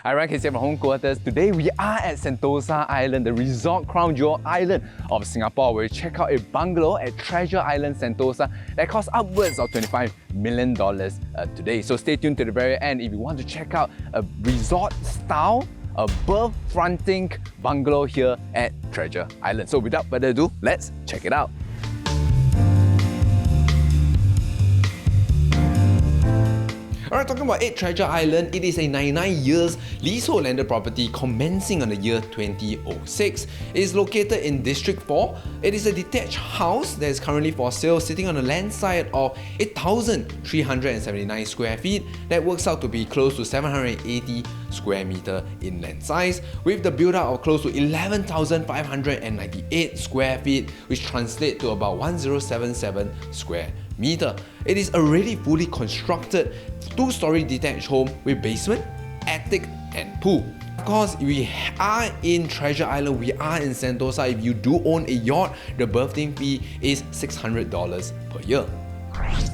Hi, Ryan here from Home Quarters. Today we are at Sentosa Island, the resort crown jewel island of Singapore, where we check out a bungalow at Treasure Island, Sentosa that costs upwards of $25 million today. So stay tuned to the very end if you want to check out a resort style, a berth-fronting bungalow here at Treasure Island. So without further ado, let's check it out. Alright, talking about 8 Treasure Island, it is a 99 years leasehold landed property commencing on the year 2006. It is located in District 4. It is a detached house that is currently for sale, sitting on a land site of 8,379 square feet. That works out to be close to 780 square meter in land size, with the build out of close to 11,598 square feet, which translates to about 1077 square meter. It is already fully constructed 2-story detached home with basement, attic and pool. Of course, we are in Treasure Island, we are in Sentosa. If you do own a yacht, the berthing fee is $600 per year.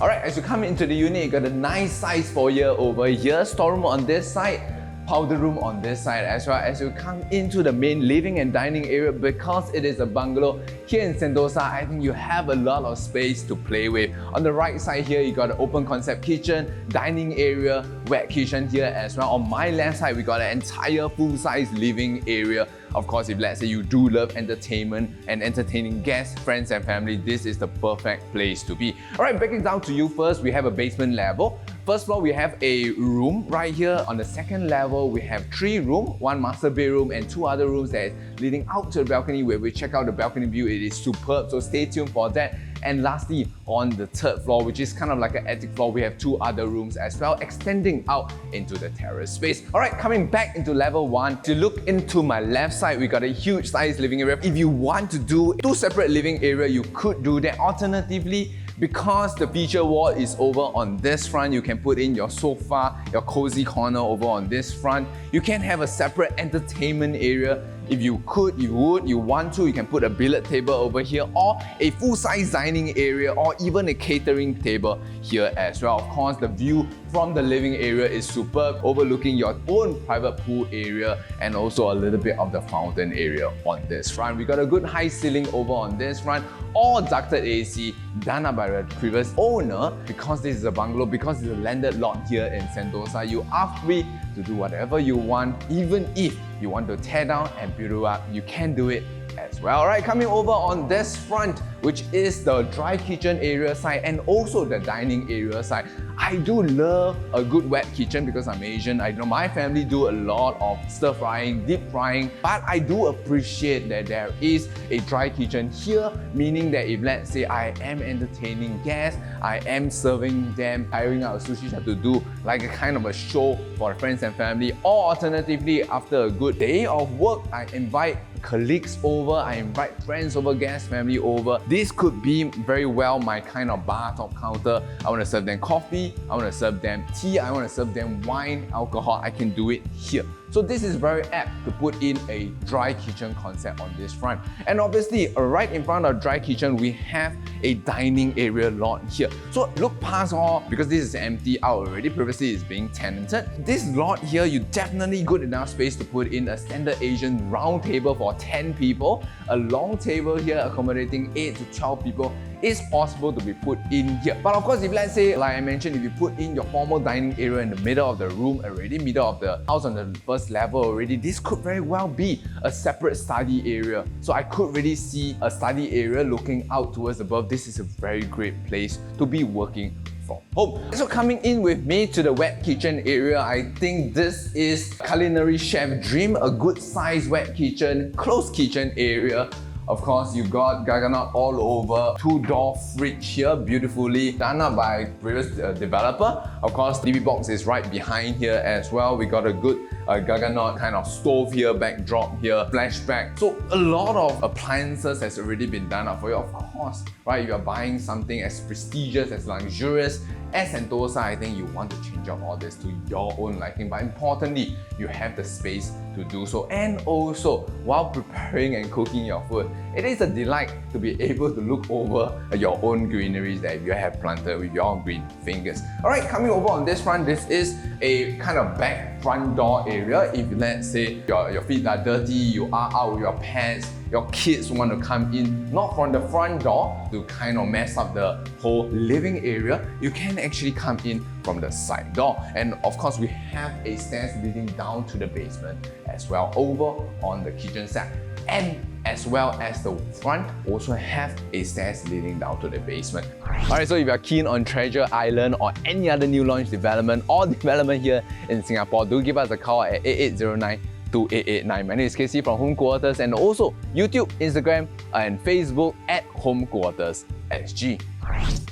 Alright, as you come into the unit, you got a nice size foyer over here, storeroom on this side, powder room on this side, as well as you come into the main living and dining area. Because it is a bungalow here in Sentosa, I think you have a lot of space to play with. On the right side here, you got an open concept kitchen, dining area, wet kitchen here as well. On my left side, we got an entire full-size living area. Of course, if let's say you do love entertainment and entertaining guests, friends and family, this is the perfect place to be. Alright, breaking down to you first, we have a basement level. First floor, we have a room right here. On the second level, we have 3 rooms, 1 master bedroom and 2 other rooms that is leading out to the balcony. Where we check out the balcony view, it is superb, so stay tuned for that. And lastly, on the third floor, which is kind of like an attic floor, we have 2 other rooms as well, extending out into the terrace space. Alright, coming back into level 1, to look into my left side, we got a huge size living area. If you want to do 2 separate living area, you could do that. Alternatively, because the feature wall is over on this front, you can put in your sofa, your cozy corner over on this front. You can have a separate entertainment area. If you could, you would, you want to, you can put a billiard table over here, or a full-size dining area, or even a catering table here as well. Of course, the view from the living area is superb, overlooking your own private pool area and also a little bit of the fountain area on this front. We got a good high ceiling over on this front, all ducted AC, done up by the previous owner. Because this is a bungalow, because it's a landed lot here in Sentosa, you are free to do whatever you want. Even if you want to tear down and build it up, you can do it as well. Alright, coming over on this front, which is the dry kitchen area side and also the dining area side. I do love a good wet kitchen because I'm Asian. I know my family do a lot of stir frying, deep frying, but I do appreciate that there is a dry kitchen here, meaning that if let's say I am entertaining guests, I am serving them, hiring out a sushi chef to do like a kind of a show for friends and family, or alternatively, after a good day of work, I invite colleagues over, I invite friends over, guests, family over. This could be very well my kind of bar top counter. I want to serve them coffee, I want to serve them tea, I want to serve them wine, alcohol. I can do it here. So this is very apt to put in a dry kitchen concept on this front. And obviously, right in front of dry kitchen, we have a dining area lot here. So look past all, because this is empty out already, previously it's being tenanted. This lot here, you definitely good enough space to put in a standard Asian round table for 10 people. A long table here accommodating 8 to 12 people is possible to be put in here. But of course, if let's say, like I mentioned, if you put in your formal dining area in the middle of the room already, middle of the house on the first level already, this could very well be a separate study area. So I could really see a study area looking out towards above. This is a very great place to be working from home. So coming in with me to the wet kitchen area, I think this is culinary chef dream, a good size wet kitchen, closed kitchen area. Of course, you got Gagganot all over, 2-door fridge here, beautifully done up by previous developer. Of course, TV box is right behind here as well. We got a good Gagganot kind of stove here, backdrop here, flashback. So a lot of appliances has already been done up for you. Of course, right, if you're buying something as prestigious, as luxurious as Sentosa, I think you want to change up all this to your own liking. But importantly, you have the space to do so. And also, while preparing and cooking your food, it is a delight to be able to look over your own greeneries that you have planted with your green fingers. Alright, coming over on this front, this is a kind of back front door area. If let's say your feet are dirty, you are out with your pets, your kids want to come in, not from the front door to kind of mess up the whole living area, you can actually come in from the side door. And of course, we have a stairs leading down to the basement as well over on the kitchen side. And as well as the front also have a stairs leading down to the basement. Alright, so if you're keen on Treasure Island or any other new launch development or development here in Singapore, do give us a call at 8809-2889. My name is Casey from Home Quarters, and also YouTube, Instagram and Facebook at HomeQuartersSG.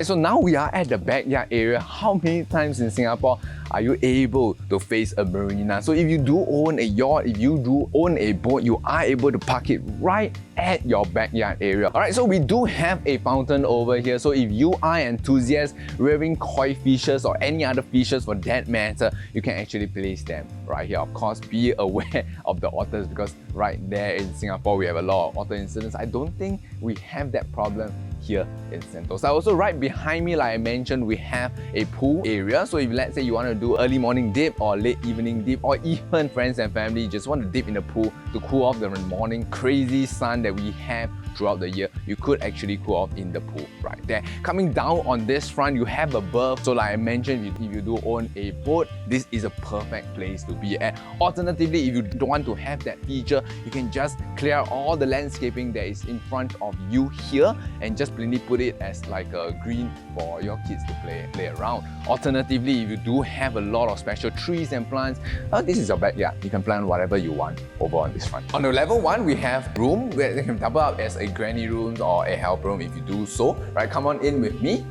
So now we are at the backyard area. How many times in Singapore are you able to face a marina? So if you do own a yacht, if you do own a boat, you are able to park it right at your backyard area. Alright, so we do have a fountain over here. So if you are an enthusiast rearing koi fishes or any other fishes for that matter, you can actually place them right here. Of course, be aware of the otters, because right there in Singapore we have a lot of otter incidents. I don't think we have that problem here in Sentosa. Also, right behind me, like I mentioned, we have a pool area. So if let's say you want to do early morning dip or late evening dip, or even friends and family just want to dip in the pool to cool off the morning crazy sun that we have throughout the year, you could actually cool off in the pool right there. Coming down on this front, you have a berth. So like I mentioned, if you do own a boat, this is a perfect place to be at. Alternatively, if you don't want to have that feature, you can just clear all the landscaping that is in front of you here and just plainly put it as like a green for your kids to play around. Alternatively, if you do have a lot of special trees and plants, this is your backyard. You can plant whatever you want over on this front. On the level 1, we have room where they can double up as a granny room or a help room if you do so. Right, come on in with me.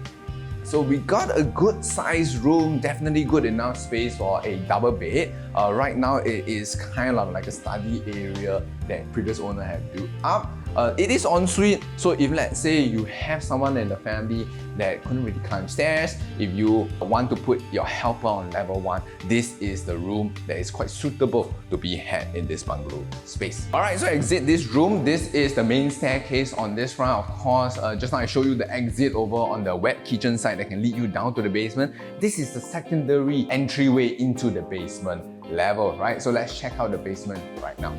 So we got a good sized room, definitely good enough space for a double bed. Right now it is kind of like a study area that previous owner had built up. It is ensuite, so if let's say you have someone in the family that couldn't really climb stairs, if you want to put your helper on level 1, this is the room that is quite suitable to be had in this bungalow space. Alright, so exit this room. This is the main staircase on this front. Of course, just now I showed you the exit over on the wet kitchen side that can lead you down to the basement. This is the secondary entryway into the basement level, right? So let's check out the basement right now.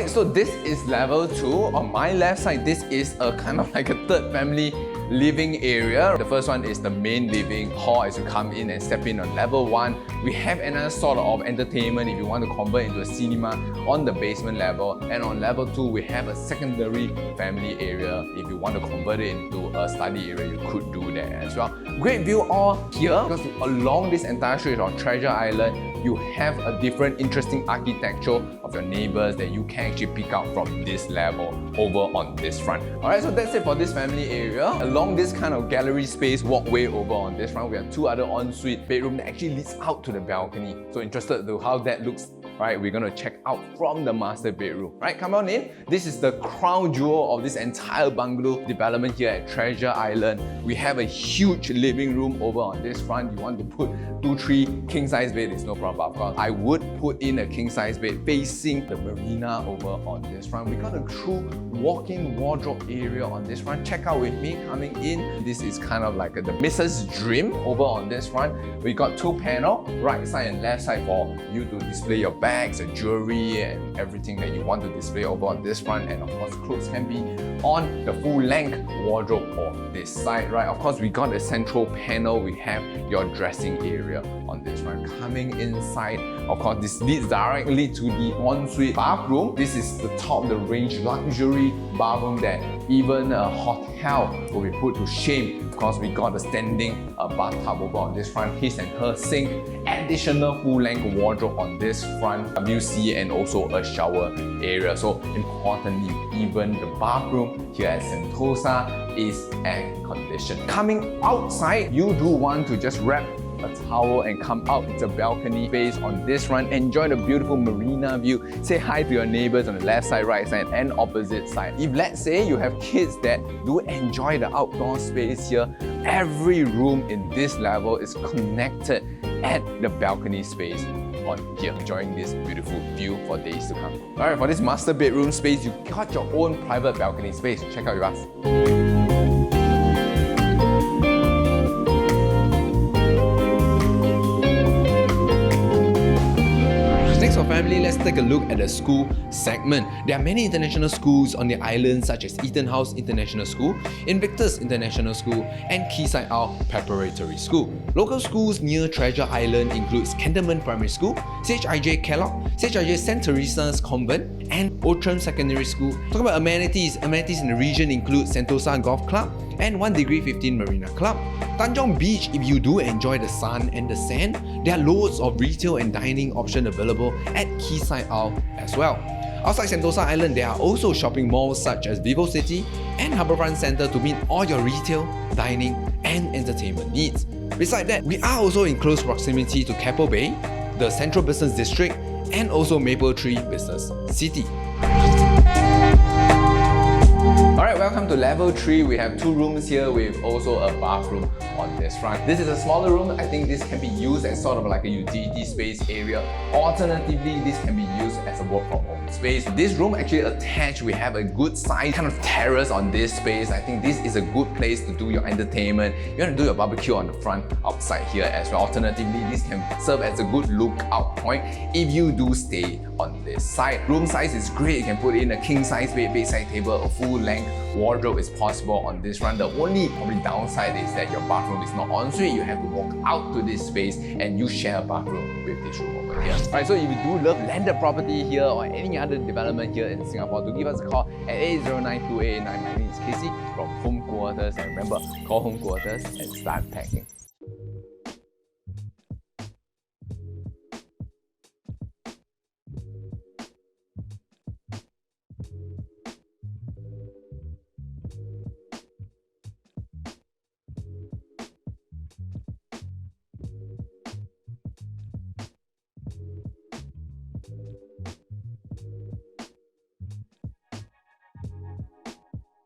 So this is level 2. On my left side, this is a kind of like a third family living area. The first one is the main living hall as you come in and step in on level 1. We have another sort of entertainment if you want to convert into a cinema on the basement level. And on level 2, we have a secondary family area. If you want to convert it into a study area, you could do that as well. Great view all here, because along this entire stretch of Treasure Island, you have a different interesting architecture of your neighbors that you can actually pick out from this level over on this front. Alright, so that's it for this family area. Along this kind of gallery space walkway over on this front, we have 2 other ensuite bedrooms that actually leads out to the balcony. So interested to how that looks? Right, we're gonna check out from the master bedroom. Right, come on in. This is the crown jewel of this entire bungalow development here at Treasure Island. We have a huge living room over on this front. You want to put 2-3 king size bed, it's no problem. Of course, I would put in a king size bed facing the marina over on this front. We got a true walk-in wardrobe area on this front. Check out with me coming in. This is kind of like the Mrs. Dream over on this front. We got 2 panels, right side and left side, for you to display your bags, your jewelry and everything that you want to display over on this front. And of course, clothes can be on the full length wardrobe on this side, right? Of course, we got a central panel. We have your dressing area on this front. Coming inside, Of course, this leads directly to the ensuite bathroom. This is the top of the range luxury bathroom that even a hotel will be put to shame. Of course, we got a standing bathtub over on this front, his and her sink, additional full-length wardrobe on this front, WC, and also a shower area. So importantly, even the bathroom here at Sentosa is air conditioned. Coming outside, you do want to just wrap a towel and come out. It's a balcony space on this front. Enjoy the beautiful Marina view. Say hi to your neighbors on the left side, right side, and opposite side. If let's say you have kids that do enjoy the outdoor space here, every room in this level is connected at the balcony space on here, enjoying this beautiful view for days to come. Alright, for this master bedroom space, you got your own private balcony space. Check out with us. Next for family, let's take a look at the school segment. There are many international schools on the island such as Eton House International School, Invictus International School, and Quayside Isle Preparatory School. Local schools near Treasure Island includes Cantonment Primary School, CHIJ Kellogg, CHIJ St. Teresa's Convent, and Outram Secondary School. Talk about amenities in the region include Sentosa Golf Club and 1 Degree 15 Marina Club. Tanjong Beach, if you do enjoy the sun and the sand, there are loads of retail and dining options available at Quayside Isle as well. Outside Sentosa Island, there are also shopping malls such as Vivo City and Harbourfront Centre to meet all your retail, dining, and entertainment needs. Besides that, we are also in close proximity to Keppel Bay, the Central Business District, and also Maple Tree Business City. Alright, welcome to level 3. We have 2 rooms here with also a bathroom on this front. This is a smaller room. I think this can be used as sort of like a utility space area. Alternatively, this can be used as a work from home space. This room actually attached, we have a good size kind of terrace on this space. I think this is a good place to do your entertainment. You want to do your barbecue on the front outside here as well. Alternatively, this can serve as a good lookout point if you do stay on this side. Room size is great. You can put in a king size bed, bedside table, a full length wardrobe is possible on this front. The only probably downside is that your bathroom is not ensuite. You have to walk out to this space and you share a bathroom with this room over here. Alright, so if you do love landed property here or any other development here in Singapore, do give us a call at 809-2889. My name is Casey from Home Quarters, and remember, call Home Quarters and start packing.